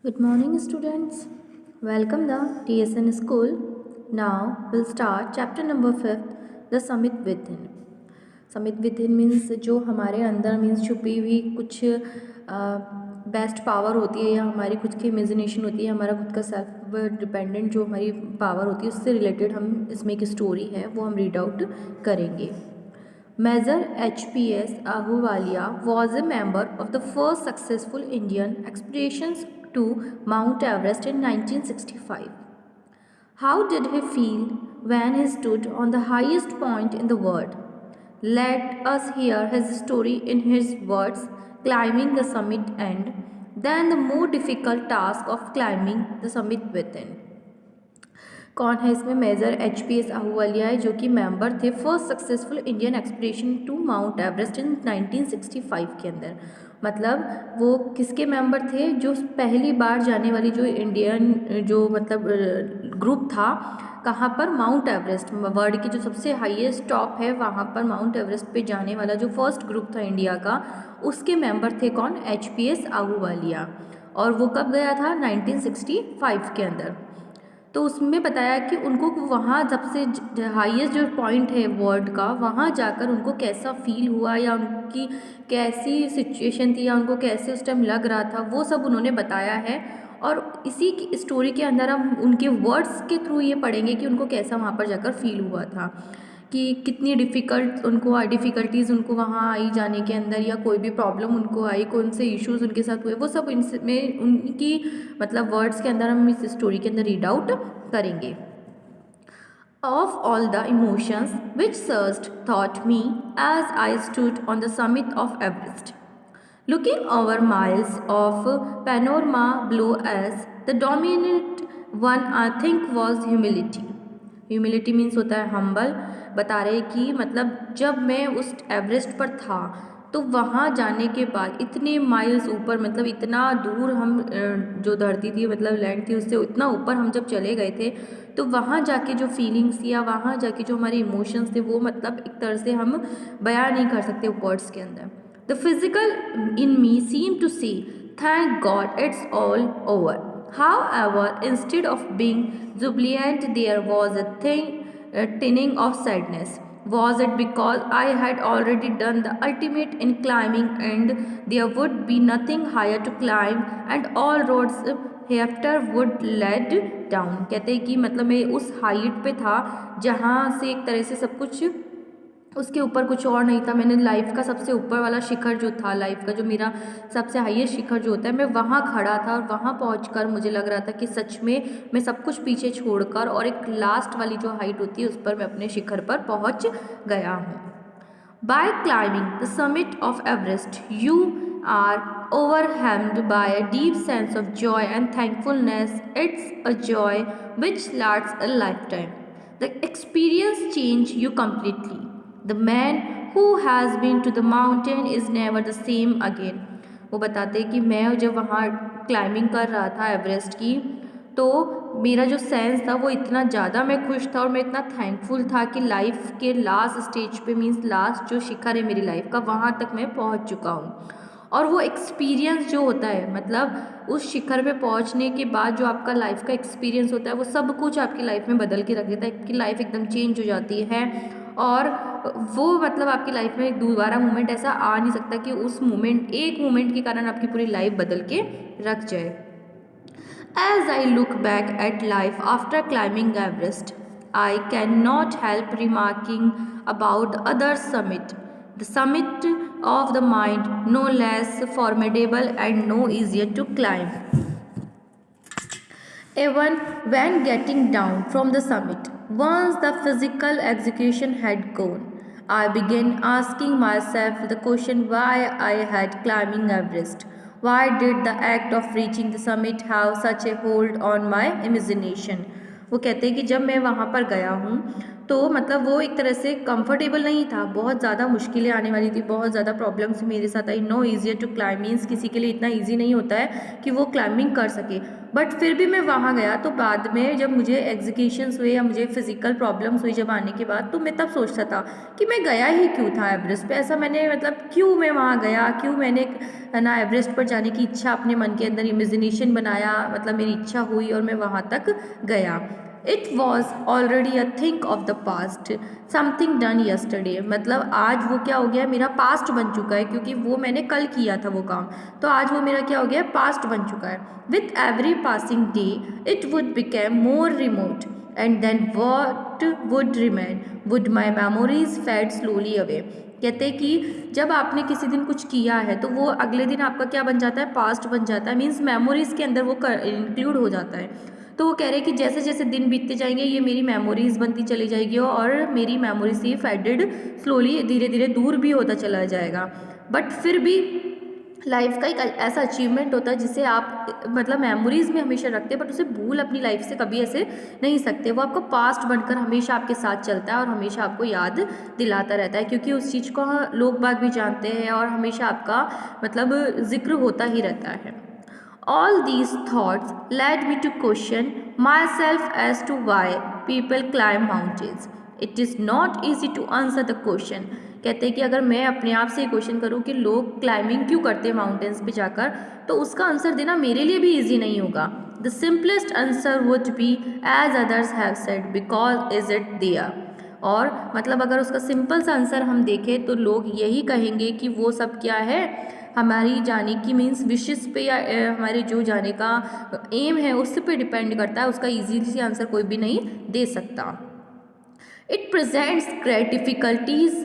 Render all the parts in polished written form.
Good morning, students. Welcome the TSN school. Now we'll start chapter number 5, the Summit Within. Summit Within means जो हमारे अंदर means छुपी हुई कुछ best power होती है या हमारी खुद की इमेजिनेशन होती है, हमारा खुद का सेल्फ डिपेंडेंट जो हमारी पावर होती है उससे रिलेटेड हम इसमें एक स्टोरी है वो हम रीड आउट करेंगे. Major H.P.S. Ahluwalia was a member of the first successful Indian expeditions to Mount Everest in 1965. How did he feel when he stood on the highest point in the world? Let us hear his story in his words, climbing the summit and then the more difficult task of climbing the summit within. कौन है इसमें? Major H.P.S. आहूवालिया है जो कि member थे first successful Indian expedition to Mount Everest in 1965 के अंदर. मतलब वो किसके मेंबर थे? जो पहली बार जाने वाली जो इंडियन जो मतलब ग्रुप था कहाँ पर? माउंट एवरेस्ट, वर्ल्ड की जो सबसे हाईएस्ट टॉप है वहाँ पर माउंट एवरेस्ट पे जाने वाला जो फर्स्ट ग्रुप था इंडिया का, उसके मेंबर थे कौन? H.P.S. आहूवालिया. और वो कब गया था? 1965 के अंदर. तो उसमें बताया कि उनको वहाँ सबसे हाईएस्ट जो पॉइंट है वर्ल्ड का वहाँ जाकर उनको कैसा फील हुआ या उनकी कैसी सिचुएशन थी या उनको कैसे उस टाइम लग रहा था, वो सब उन्होंने बताया है. और इसी की स्टोरी के अंदर हम उनके वर्ड्स के थ्रू ये पढ़ेंगे कि उनको कैसा वहाँ पर जाकर फील हुआ था, कि कितनी डिफ़िकल्टीज़ उनको वहाँ आई जाने के अंदर, या कोई भी प्रॉब्लम उनको आई, कौन से इश्यूज़ उनके साथ हुए, वो सब इनमें उनकी मतलब वर्ड्स के अंदर हम इस स्टोरी के अंदर रीड आउट करेंगे. Of all the emotions which surged thought me as I stood on the summit of Everest, looking over miles of panorama below us, the dominant one I think was humility. Humility means होता है humble. बता रहे कि मतलब जब मैं उस Everest पर था तो वहाँ जाने के बाद इतने माइल्स ऊपर, मतलब इतना दूर हम जो धरती थी मतलब लैंड थी उससे इतना ऊपर हम जब चले गए थे, तो वहाँ जाके जो फीलिंग्स थी या वहाँ जाके जो हमारे इमोशंस थे वो मतलब एक तरह से हम बयान नहीं कर सकते वर्ड्स के अंदर. The physical in me seem to see thank God it's all over. However, instead of being jubilant, there was a tinning of sadness. Was it because I had already done the ultimate in climbing and there would be nothing higher to climb and all roads hereafter would lead down? कहते हैं कि मतलब मैं उस height पे था जहाँ से एक तरह से सब कुछ उसके ऊपर कुछ और नहीं था. मैंने लाइफ का सबसे ऊपर वाला शिखर जो था, लाइफ का जो मेरा सबसे हाईएस्ट शिखर जो होता है, मैं वहाँ खड़ा था और वहाँ पहुँचकर मुझे लग रहा था कि सच में मैं सब कुछ पीछे छोड़कर और एक लास्ट वाली जो हाइट होती है उस पर मैं अपने शिखर पर पहुँच गया हूँ. By climbing the summit of Everest, you are overwhelmed by a deep sense of joy and thankfulness. It's a joy which lasts a lifetime. The experience changes you completely. The man who has been to the mountain is never the same again. वो बताते हैं कि मैं जब वहाँ climbing कर रहा था एवरेस्ट की, तो मेरा जो सेंस था वो इतना ज़्यादा मैं खुश था और मैं इतना थैंकफुल था कि लाइफ के लास्ट स्टेज पे मीन्स लास्ट जो शिखर है मेरी लाइफ का वहाँ तक मैं पहुँच चुका हूँ. और वो एक्सपीरियंस जो होता है मतलब उस शिखर पे पहुँचने के बाद जो आपका लाइफ का एक्सपीरियंस होता है वो सब कुछ आपकी लाइफ में बदल के रख देता है. आपकी लाइफ एकदम चेंज हो जाती है और वो मतलब आपकी लाइफ में दोबारा मोमेंट ऐसा आ नहीं सकता कि उस मोमेंट एक मोमेंट के कारण आपकी पूरी लाइफ बदल के रख जाए. As I look back at life after climbing Everest, I cannot help remarking about the other summit, the summit of the mind, no less formidable and no easier to climb. Even when getting down from the summit, once the physical execution had gone, I began asking myself the question why I had climbing Everest. Why did the act of reaching the summit have such a hold on my imagination? वो कहते हैं कि जब मैं वहाँ पर गया हूँ तो मतलब वो एक तरह से कंफर्टेबल नहीं था, बहुत ज़्यादा मुश्किलें आने वाली थी, बहुत ज़्यादा प्रॉब्लम्स मेरे साथ आई। No easier to climb means किसी के लिए इतना ईजी नहीं होता है कि वो क्लाइंबिंग कर सके, बट फिर भी मैं वहाँ गया। तो बाद में जब मुझे एग्जीक्यूशंस हुए या मुझे फिजिकल प्रॉब्लम्स हुई जब आने के बाद, तो मैं तब सोचता था कि मैं गया ही क्यों था एवरेस्ट पे, ऐसा मैंने मतलब क्यों मैं वहाँ गया, क्यों मैंने है ना एवरेस्ट पर जाने की इच्छा अपने मन के अंदर इमेजिनेशन बनाया, मतलब मेरी इच्छा हुई और मैं वहाँ तक गया। It was already a think of the past, something done yesterday, मतलब आज वो क्या हो गया, मेरा पास्ट बन चुका है, क्योंकि वो मैंने कल किया था वो काम, तो आज वो मेरा क्या हो गया, पास्ट बन चुका है। With every passing day it would became more remote and then what would remain, would my memories fade slowly away. कहते हैं कि जब आपने किसी दिन कुछ किया है तो वो अगले दिन आपका क्या बन जाता है, पास्ट बन जाता है, मीन्स मेमोरीज के अंदर वो इंक्लूड हो जाता है। तो वो कह रहे हैं कि जैसे जैसे दिन बीतते जाएंगे ये मेरी मेमोरीज बनती चली जाएगी और मेरी मेमोरी से फेडेड स्लोली धीरे धीरे दूर भी होता चला जाएगा। बट फिर भी लाइफ का एक ऐसा अचीवमेंट होता है जिसे आप मतलब मेमोरीज में हमेशा रखते हैं, बट उसे भूल अपनी लाइफ से कभी ऐसे नहीं सकते। वो आपको पास्ट बनकर हमेशा आपके साथ चलता है और हमेशा आपको याद दिलाता रहता है, क्योंकि उस चीज़ को लोग बाग भी जानते हैं और हमेशा आपका मतलब जिक्र होता ही रहता है। All these thoughts led me to question myself as to why people climb mountains. It is not easy to answer the question. कहते हैं कि अगर मैं अपने आप से क्वेश्चन करूं कि लोग क्लाइंबिंग क्यों करते हैं माउंटेन्स पे जाकर, तो उसका आंसर देना मेरे लिए भी इजी नहीं होगा। The simplest answer would be as others have said because is it there. और मतलब अगर उसका सिंपल सा आंसर हम देखें तो लोग यही कहेंगे कि वो सब क्या है, हमारी जाने की मीन्स विशेस पे या हमारे जो जाने का एम है उस पे डिपेंड करता है, उसका इजीली आंसर कोई भी नहीं दे सकता। It presents great difficulties,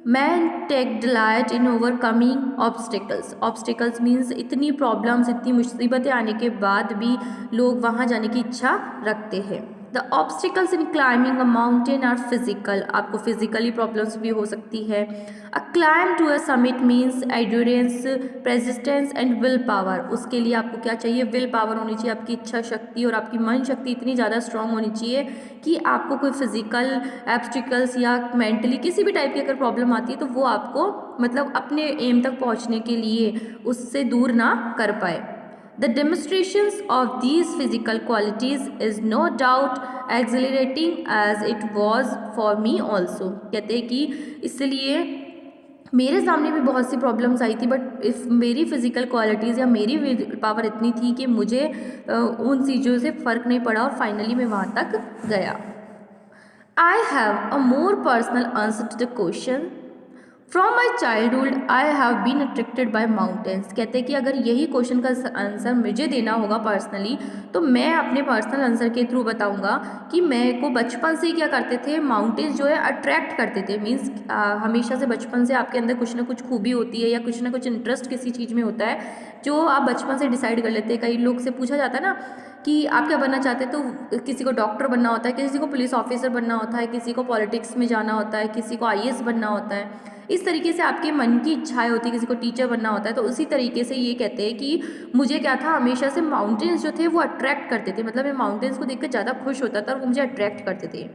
man take delight in overcoming obstacles. Obstacles means इतनी प्रॉब्लम्स, इतनी मुसीबतें आने के बाद भी लोग वहाँ जाने की इच्छा रखते हैं। The obstacles in climbing a mountain are physical, आपको फिजिकली प्रॉब्लम्स भी हो सकती है। A climb to a summit means endurance, resistance and will power. उसके लिए आपको क्या चाहिए, विल पावर होनी चाहिए, आपकी इच्छा शक्ति और आपकी मन शक्ति इतनी ज़्यादा स्ट्रांग होनी चाहिए कि आपको कोई फिजिकल ऑब्स्टिकल्स या मेंटली किसी भी टाइप की अगर प्रॉब्लम आती है तो वो आपको मतलब अपने एम तक पहुंचने के लिए उससे दूर ना कर पाए। The demonstrations of these physical qualities is no doubt exhilarating as it was for me also. कहते हैं कि इसलिए मेरे सामने भी बहुत सी प्रॉब्लम्स आई थी, बट इफ मेरी फिजिकल क्वालिटीज़ या मेरी पावर इतनी थी कि मुझे उन चीज़ों से फ़र्क नहीं पड़ा और फाइनली मैं वहाँ तक गया। I have a more personal answer to the question. From my childhood I have been attracted by mountains. कहते हैं कि अगर यही क्वेश्चन का आंसर मुझे देना होगा पर्सनली, तो मैं अपने पर्सनल आंसर के थ्रू बताऊंगा कि मैं को बचपन से ही क्या करते थे, माउंटेन्स जो है अट्रैक्ट करते थे। मीन्स हमेशा से बचपन से आपके अंदर कुछ ना कुछ खूबी होती है या कुछ ना कुछ इंटरेस्ट किसी चीज़ में होता है जो आप बचपन से डिसाइड कर लेते हैं। कई लोग से पूछा जाता है ना कि आप क्या बनना चाहते हैं, तो किसी को डॉक्टर बनना होता है, किसी को पुलिस ऑफिसर बनना होता है, किसी को पॉलिटिक्स में जाना होता है, किसी को आईएएस बनना होता है। इस तरीके से आपके मन की इच्छाएं होती है, किसी को टीचर बनना होता है। तो उसी तरीके से ये कहते हैं कि मुझे क्या था, हमेशा से माउंटेन्स जो थे वो अट्रैक्ट करते थे, मतलब मैं माउंटेन्स को देखकर ज़्यादा खुश होता था और वो मुझे अट्रैक्ट करते थे।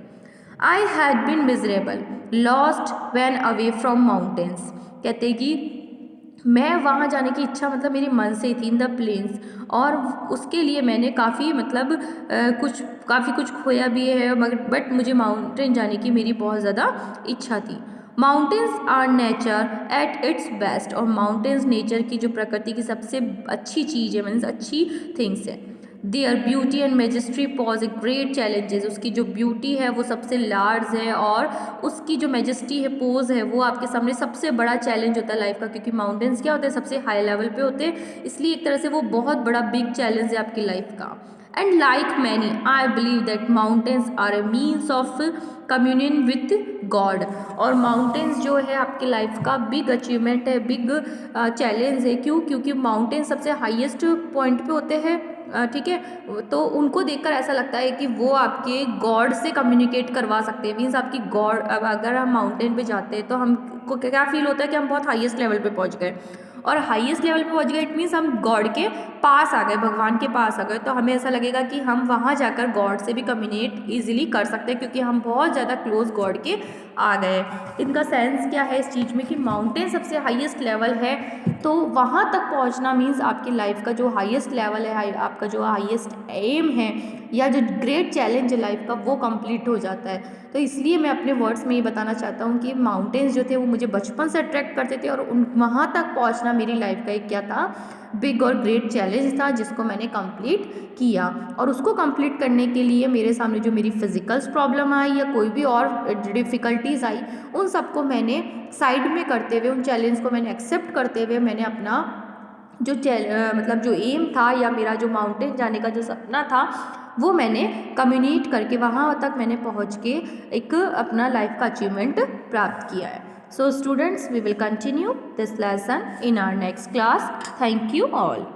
I had been miserable lost when away from mountains. कहते हैं कि मैं वहाँ जाने की इच्छा मतलब मेरे मन से थी, इन द प्लेन्स, और उसके लिए मैंने काफ़ी मतलब काफ़ी कुछ खोया भी है, मगर बट मुझे माउंटेन जाने की मेरी बहुत ज़्यादा इच्छा थी। Mountains are nature at its best, और माउंटेन्स नेचर की जो प्रकृति की सबसे अच्छी चीज़ है, मीन्स अच्छी थिंग्स है। Their beauty and majesty poses a great challenges, उसकी जो ब्यूटी है वो सबसे लार्ज है और उसकी जो मेजेस्टी है, पोज है, वो आपके सामने सबसे बड़ा चैलेंज होता है लाइफ का, क्योंकि माउंटेन्स क्या होते हैं, सबसे हाई लेवल पे होते हैं, इसलिए एक तरह से वो बहुत बड़ा बिग चैलेंज है आपकी लाइफ का। And like many I believe that mountains are a means of communion with God, और माउंटेन्स जो है आपकी लाइफ का बिग अचीवमेंट है, बिग चैलेंज है। क्यों? क्योंकि माउंटेन सबसे हाईएस्ट पॉइंट पे होते हैं, ठीक है, तो उनको देखकर ऐसा लगता है कि वो आपके गॉड से कम्युनिकेट करवा सकते हैं। मीन्स आपकी गॉड, अब अगर हम माउंटेन पे जाते हैं तो हमको क्या फील होता है कि हम बहुत हाईएस्ट लेवल पे पहुंच गए, और हाईएस्ट लेवल पे पहुंच गए इट मीन्स हम गॉड के पास आ गए, भगवान के पास आ गए। तो हमें ऐसा लगेगा कि हम वहाँ जाकर गॉड से भी कम्युनिकेट ईजिली कर सकते हैं क्योंकि हम बहुत ज़्यादा क्लोज गॉड के आ गए। इनका सेंस क्या है इस चीज़ में कि माउंटेन सबसे हाईएस्ट लेवल है, तो वहाँ तक पहुँचना मीन्स आपकी लाइफ का जो हाईएस्ट लेवल है, आपका जो हाईएस्ट एम है या जो ग्रेट चैलेंज है लाइफ का, वो कंप्लीट हो जाता है। तो इसलिए मैं अपने वर्ड्स में ये बताना चाहता हूँ कि माउंटेन्स जो थे वो मुझे बचपन से अट्रैक्ट करते थे और उन वहाँ तक पहुँचना मेरी लाइफ का एक क्या था, बिग और ग्रेट चैलेंज था जिसको मैंने कंप्लीट किया। और उसको कंप्लीट करने के लिए मेरे सामने जो मेरी फिजिकल्स प्रॉब्लम आई या कोई भी और डिफ़िकल्टीज़ आई, उन सबको मैंने साइड में करते हुए, उन चैलेंज को मैंने एक्सेप्ट करते हुए, मैंने अपना जो मतलब जो एम था या मेरा जो माउंटेन जाने का जो सपना था वो मैंने कम्युनिकेट करके वहाँ तक मैंने पहुँच के एक अपना लाइफ का अचीवमेंट प्राप्त किया है। So students, we will continue this lesson in our next class. Thank you all.